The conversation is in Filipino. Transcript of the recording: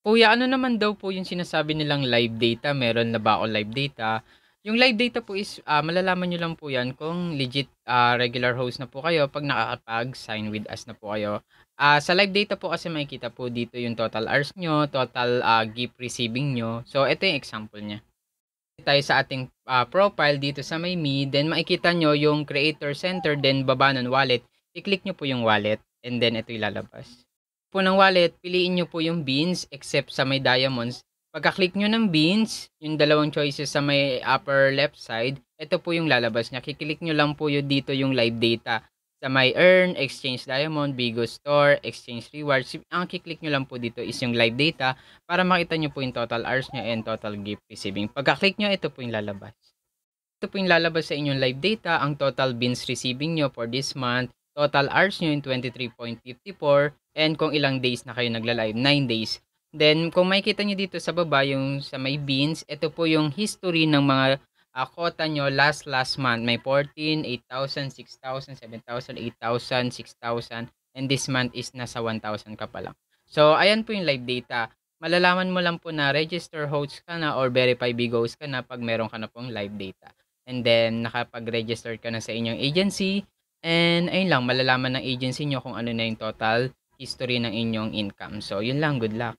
Kuya, ano naman daw po yung sinasabi nilang live data, meron na ba akong live data? Yung live data po is, malalaman niyo lang po yan kung legit, regular host na po kayo 'pag nakakapag-sign with us na po kayo. Sa live data po kasi makikita po dito yung total hours niyo, total, gift receiving niyo. So, ito yung example niya. Tayo sa ating, profile dito sa may me, then makikita niyo yung creator center, then baba nun wallet, i-click niyo po yung wallet and then ito lalabas. Po ng wallet, piliin niyo po yung beans except sa may diamonds. Pagka-click niyo ng beans, yung dalawang choices sa may upper left side, ito po yung lalabas niya. Kiklik niyo lang po yun dito yung live data. Sa may earn, exchange diamond, Bigo Store, exchange rewards. Ang kiklik niyo lang po dito is yung live data para makita niyo po yung total hours niyo and total gift receiving. Pagka-click niyo, ito po yung lalabas. Ito po yung lalabas sa inyong live data, ang total beans receiving nyo for this month, total hours nyo yung 23.54, and kung ilang days na kayo nagla-live, 9 days. Then, kung makikita nyo dito sa baba, yung sa may beans, ito po yung history ng mga quota nyo last month. May 14, 8,000, 6,000, 7,000, 8,000, 6,000, and this month is nasa 1,000 ka pa lang. So, ayan po yung live data. Malalaman mo lang po na register host ka na or verify big host ka na pag meron ka na pong live data. And then nakapag-register ka na sa inyong agency, and ayun lang, malalaman ng agency niyo kung ano na yung total history ng inyong income. So, yun lang, good luck.